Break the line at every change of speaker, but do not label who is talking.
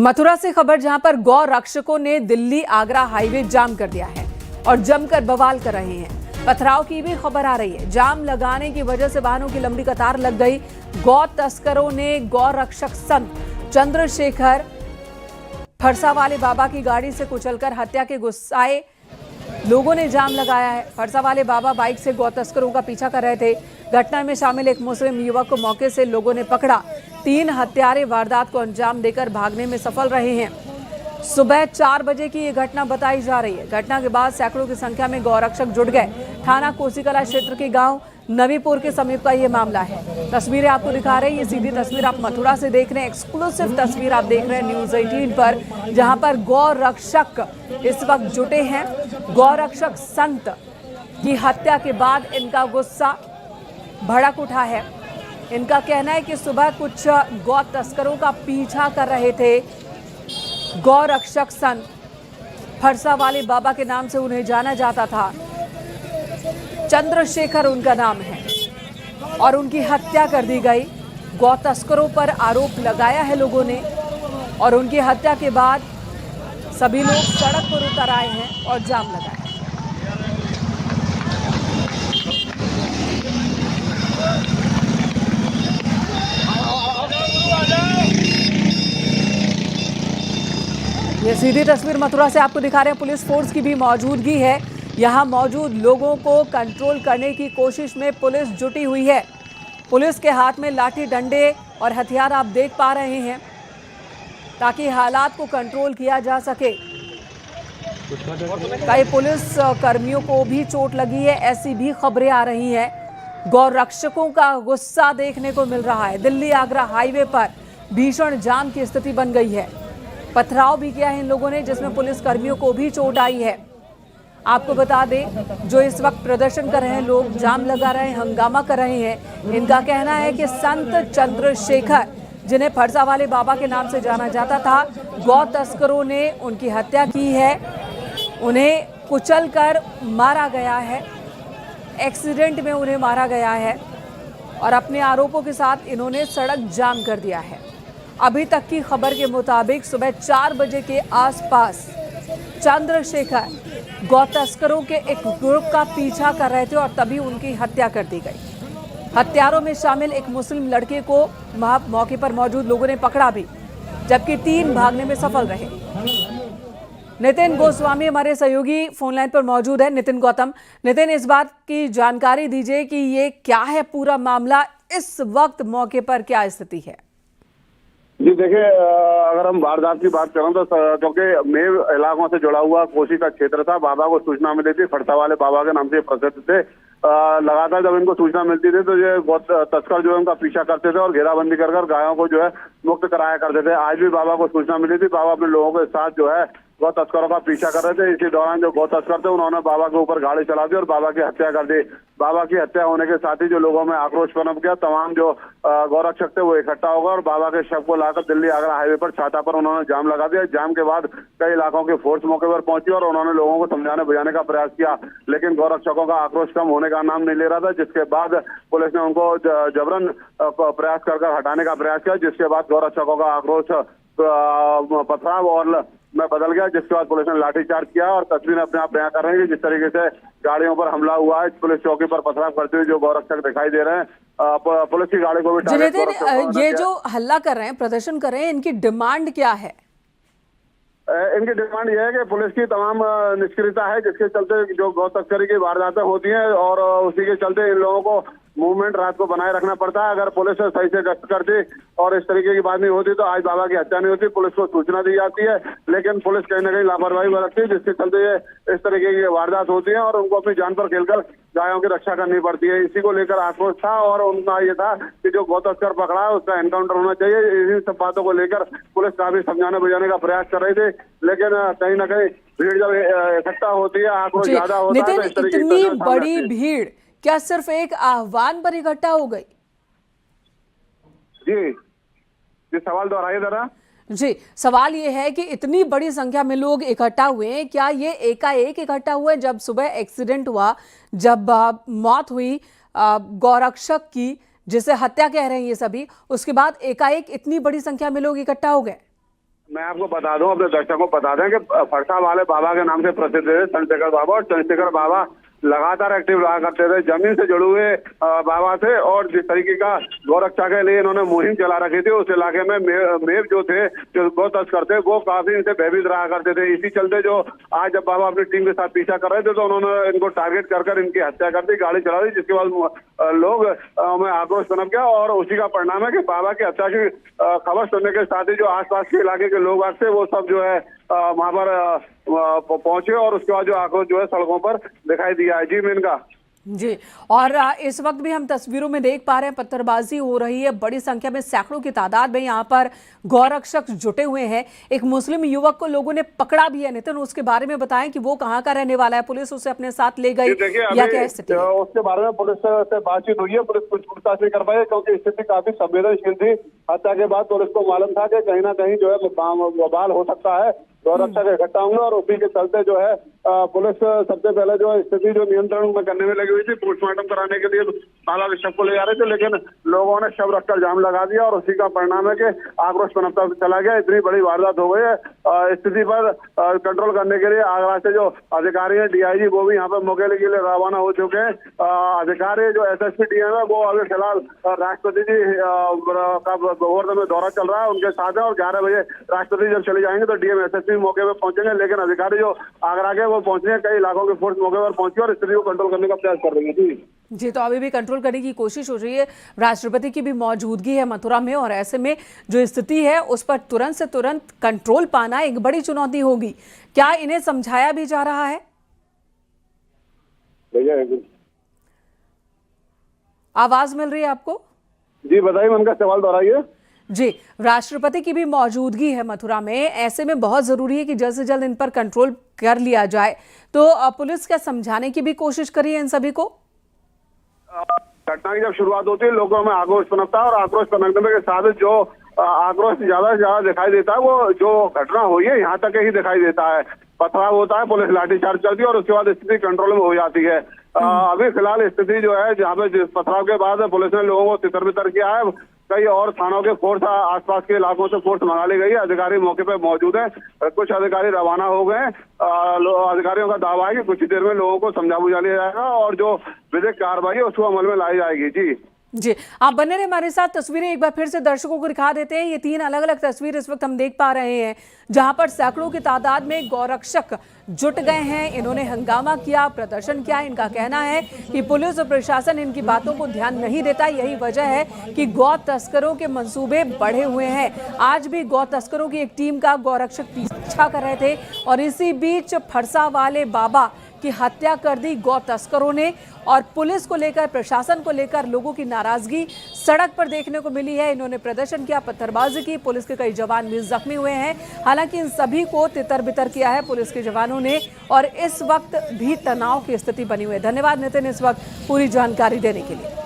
मथुरा से खबर, जहां पर गौ रक्षकों ने दिल्ली आगरा हाईवे जाम कर दिया है और जमकर बवाल कर रहे हैं। पथराव की भी खबर आ रही है। जाम लगाने की वजह से वाहनों की लंबी कतार लग गई। गौ तस्करों ने गौ रक्षक संत चंद्रशेखर फरसावाले बाबा की गाड़ी से कुचलकर हत्या के गुस्साए लोगों ने जाम लगाया है। फरसावाले बाबा बाइक से गौ तस्करों का पीछा कर रहे थे। घटना में शामिल एक मुस्लिम युवक को मौके से लोगों ने पकड़ा। 3 हत्यारे वारदात को अंजाम देकर भागने में सफल रहे हैं। सुबह 4 बजे की ये घटना बताई जा रही है। घटना के बाद सैकड़ों की संख्या में गौरक्षक जुट गए। थाना कोसीकला क्षेत्र के गांव नवीपुर के समीप का ये मामला है। तस्वीरें आपको दिखा रहे हैं। ये सीधी तस्वीर आप मथुरा से देख रहे हैं। एक्सक्लूसिव तस्वीर आप देख रहे हैं न्यूज़ 18 पर, जहां पर गौरक्षक इस वक्त जुटे हैं। गौरक्षक संत की हत्या के बाद इनका गुस्सा भड़क उठा है। इनका कहना है कि सुबह कुछ गौ तस्करों का पीछा कर रहे थे। गौ रक्षक संत फरसावाले बाबा के नाम से उन्हें जाना जाता था। चंद्रशेखर उनका नाम है और उनकी हत्या कर दी गई। गौ तस्करों पर आरोप लगाया है लोगों ने और उनकी हत्या के बाद सभी लोग सड़क पर उतर आए हैं और जाम लगाए। ये सीधी तस्वीर मथुरा से आपको दिखा रहे हैं। पुलिस फोर्स की भी मौजूदगी है। यहां मौजूद लोगों को कंट्रोल करने की कोशिश में पुलिस जुटी हुई है। पुलिस के हाथ में लाठी डंडे और हथियार आप देख पा रहे हैं, ताकि हालात को कंट्रोल किया जा सके। कई पुलिस कर्मियों को भी चोट लगी है, ऐसी भी खबरें आ रही हैं। गौ रक्षकों का गुस्सा देखने को मिल रहा है। दिल्ली आगरा हाईवे पर भीषण जाम की स्थिति बन गई है। पथराव भी किया है इन लोगों ने, जिसमें पुलिस कर्मियों को भी चोट आई है। आपको बता दें, जो इस वक्त प्रदर्शन कर रहे हैं लोग, जाम लगा रहे हैं, हंगामा कर रहे हैं, इनका कहना है कि संत चंद्रशेखर, जिन्हें फरसावाले बाबा के नाम से जाना जाता था, गौ तस्करों ने उनकी हत्या की है। उन्हें कुचलकर मारा गया है। एक्सीडेंट में उन्हें मारा गया है और अपने आरोपों के साथ इन्होंने सड़क जाम कर दिया है। अभी तक की खबर के मुताबिक सुबह 4 बजे के आसपास चंद्रशेखर गौ तस्करों के एक ग्रुप का पीछा कर रहे थे और तभी उनकी हत्या कर दी गई। हत्यारों में शामिल एक मुस्लिम लड़के को मौके पर मौजूद लोगों ने पकड़ा भी, जबकि 3 भागने में सफल रहे। नितिन गोस्वामी हमारे सहयोगी फोन लाइन पर मौजूद है। नितिन गौतम, नितिन, इस बात की जानकारी दीजिए कि ये क्या है पूरा मामला, इस वक्त मौके पर क्या स्थिति है?
जी देखिए, अगर हम वारदात की बात करें तो क्योंकि मेव इलाकों से जुड़ा हुआ कोसी का क्षेत्र था, बाबा को सूचना मिली थी। फरसावाले बाबा के नाम से प्रसिद्ध थे। लगातार जब इनको सूचना मिलती थी तो ये तस्कर जो है उनका पीछा करते थे और घेराबंदी कर गायों को जो है मुक्त कराया करते थे। आज भी बाबा को सूचना मिली थी। बाबा अपने लोगों के साथ जो है गौ तस्करों का पीछा कर रहे थे। इसी दौरान जो गौ तस्कर थे उन्होंने बाबा के ऊपर गाड़ी चला दी और बाबा की हत्या कर दी। बाबा की हत्या होने के साथ ही जो लोगों में आक्रोश पनप गया। तमाम जो गौरक्षक थे वो इकट्ठा हो गए और बाबा के शव को लाकर दिल्ली आगरा हाईवे पर छाता पर उन्होंने जाम लगा दिया। जाम के बाद कई इलाकों की फोर्स मौके पर पहुंची और उन्होंने लोगों को समझाने बुझाने का प्रयास किया, लेकिन गौरक्षकों का आक्रोश कम होने का नाम नहीं ले रहा था। जिसके बाद पुलिस ने उनको जबरन प्रयास कर हटाने का प्रयास किया, जिसके बाद गौरक्षकों का आक्रोश पथराव और में बदल गया, जिसके बाद पुलिस ने लाठीचार्ज किया और तस्वीरें अपने आप बयां कर रहे हैं कि जिस तरीके से गाड़ियों पर हमला हुआ है। पुलिस चौकी पर पथराव करते हुए जो गौरक्षक दिखाई दे रहे हैं, पुलिस की गाड़ी को भी
ये जो हल्ला कर रहे हैं, प्रदर्शन कर रहे हैं, इनकी डिमांड क्या है?
इनकी डिमांड यह है कि पुलिस की तमाम निष्क्रियता है, जिसके चलते जो गौ तस्करी की वारदातें होती हैं और उसी के चलते इन लोगों को मूवमेंट रात को बनाए रखना पड़ता है। अगर पुलिस सही से गश्त करती और इस तरीके की बात नहीं होती तो आज बाबा की हत्या नहीं होती। पुलिस को सूचना दी जाती है, लेकिन पुलिस कहीं ना कहीं लापरवाही बरतती है, जिसके चलते ये इस तरीके की वारदात होती है और उनको अपनी जान पर खेलकर गायों की रक्षा करनी पड़ती है। इसी को लेकर आक्रोश था और उनका ये था कि जो गौ तस्कर पकड़ा है उसका एनकाउंटर होना चाहिए। इन्हीं सब बातों को लेकर पुलिस काफी समझाने बुझाने का प्रयास कर रही थी, लेकिन कहीं ना कहीं भीड़ जब इकट्ठा होती है, आक्रोश ज्यादा होता है।
नितिन, इतनी बड़ी भीड़ क्या सिर्फ एक आह्वान पर इकट्ठा हो गई?
जी सवाल दोहराइए जरा।
जी, सवाल ये है कि इतनी बड़ी संख्या में लोग इकट्ठा हुए हैं, क्या ये एकाएक इकट्ठा हुए? जब सुबह एक्सीडेंट हुआ, जब मौत हुई गौरक्षक की, जिसे हत्या कह रहे हैं ये सभी, उसके बाद एकाएक इतनी बड़ी संख्या में लोग इकट्ठा हो गए?
मैं आपको बता दूं, अपने दर्शकों को बता दें कि फरसा वाले बाबा के नाम से प्रसिद्ध है चंद्रशेखर बाबा, और चंद्रशेखर बाबा लगातार एक्टिव रहा करते थे, जमीन से जुड़े हुए बाबा थे। और जिस तरीके का गौरक्षा के लिए इन्होंने मुहिम चला रखी थी, उस इलाके में मेव जो थे, जो गौ तस्कर थे, वो काफी इनसे भयभीत रहा करते थे। इसी चलते जो आज जब बाबा अपनी टीम के साथ पीछा कर रहे थे, तो उन्होंने इनको टारगेट कर इनकी हत्या कर दी, गाड़ी चला दी, जिसके बाद लोग में आक्रोश पनप गया। और उसी का परिणाम है कि बाबा की हत्या की खबर सुनने के साथ ही जो आसपास के इलाके के लोग थे, वो सब जो है वहां पर पहुंचे, और उसके बाद जो आक्रोश जो है सड़कों पर दिखाई दिया है। जी मेनका
जी, और इस वक्त भी हम तस्वीरों में देख पा रहे हैं पत्थरबाजी हो रही है, बड़ी संख्या में सैकड़ों की तादाद में यहाँ पर गौरक्षक जुटे हुए हैं। एक मुस्लिम युवक को लोगों ने पकड़ा भी है। नितिन, उसके बारे में बताएं कि वो कहाँ का रहने वाला है, पुलिस उसे अपने साथ ले गई या क्या स्थिति है?
उसके बारे में पुलिस से बातचीत हुई है, पुलिस कुछ पूछताछ नहीं कर पाई क्योंकि स्थिति काफी संवेदनशील थी। हत्या के बाद पुलिस को मालूम था कि कहीं ना कहीं जो है बवाल हो सकता है, गौरक्षक इकट्ठा होंगे, और उसी के चलते जो है पुलिस सबसे पहले जो स्थिति जो नियंत्रण में करने में लगी हुई थी, पोस्टमार्टम कराने के लिए बाबा के शव को ले जा रहे थे, लेकिन लोगों ने शव रखकर जाम लगा दिया, और उसी का परिणाम है कि आक्रोश पनपता चला गया। इतनी बड़ी वारदात हो गई है। स्थिति पर कंट्रोल करने के लिए आगरा से जो अधिकारी है, डीआईजी, वो भी यहाँ पे मौके के लिए रवाना हो चुके हैं। अधिकारी जो एसएसपी डीएम है, वो अभी फिलहाल राष्ट्रपति जी का गोवर्धन में दौरा चल रहा है, उनके साथ है, और 11 बजे राष्ट्रपति जब चले जाएंगे तो डीएम एसएसपी मौके पर पहुंचेंगे। लेकिन अधिकारी जो आगरा के वो पहुंचे हैं, कई इलाकों की फोर्स मौके पर पहुंची और स्थिति को कंट्रोल करने का प्रयास कर रही है।
जी, तो अभी भी कंट्रोल करने की कोशिश हो रही है। राष्ट्रपति की भी मौजूदगी है मथुरा में, और ऐसे में जो स्थिति है उस पर तुरंत से तुरंत कंट्रोल पाना एक बड़ी चुनौती होगी। क्या इन्हें समझाया भी जा रहा है? आवाज मिल रही है आपको? जी
बताइए, उनका सवाल दोहराइए।
जी, राष्ट्रपति की भी मौजूदगी है मथुरा में, ऐसे में बहुत जरूरी है कि जल्द से जल्द इन पर कंट्रोल कर लिया जाए। तो पुलिस क्या समझाने की भी कोशिश करी है इन सभी को?
घटना की जब शुरुआत होती है, लोगों में आक्रोश पनपता है, और आक्रोश पनपने के साथ जो आक्रोश ज्यादा से ज्यादा दिखाई देता है, वो जो घटना हुई है यहाँ तक ही दिखाई देता है। पथराव होता है, पुलिस लाठीचार्ज करती है, और उसके बाद स्थिति कंट्रोल में हो जाती है। अभी फिलहाल स्थिति जो है, जहाँ पे पथराव के बाद पुलिस ने लोगों को तितर बितर किया है। कई और थानों के फोर्स, आसपास के इलाकों से फोर्स मंगा ली गई है। अधिकारी मौके पर मौजूद हैं, कुछ अधिकारी रवाना हो गए। अधिकारियों का दावा है कि कुछ ही देर में लोगों को समझा बुझा लिया जाएगा, और जो विधिक कार्रवाई है उसको अमल में लाई जाएगी। जी,
आप बने रहे हमारे साथ। तस्वीरें एक बार फिर से दर्शकों को दिखा देते हैं। ये 3 अलग अलग तस्वीर इस वक्त हम देख पा रहे हैं, जहां पर सैकड़ों की तादाद में गौरक्षक जुट गए हैं। इन्होंने हंगामा किया, प्रदर्शन किया। इनका कहना है कि पुलिस और प्रशासन इनकी बातों को ध्यान नहीं देता। यही वजह है कि गौ तस्करों के मंसूबे बढ़े हुए हैं। आज भी गौ तस्करों की एक टीम का गौरक्षक पीछा कर रहे थे, और इसी बीच फरसा वाले बाबा की हत्या कर दी गौ तस्करों ने। और पुलिस को लेकर, प्रशासन को लेकर लोगों की नाराजगी सड़क पर देखने को मिली है। इन्होंने प्रदर्शन किया, पत्थरबाजी की। पुलिस के कई जवान भी जख्मी हुए हैं। हालांकि इन सभी को तितर बितर किया है पुलिस के जवानों ने, और इस वक्त भी तनाव की स्थिति बनी हुई है। धन्यवाद नितिन, इस वक्त पूरी जानकारी देने के लिए।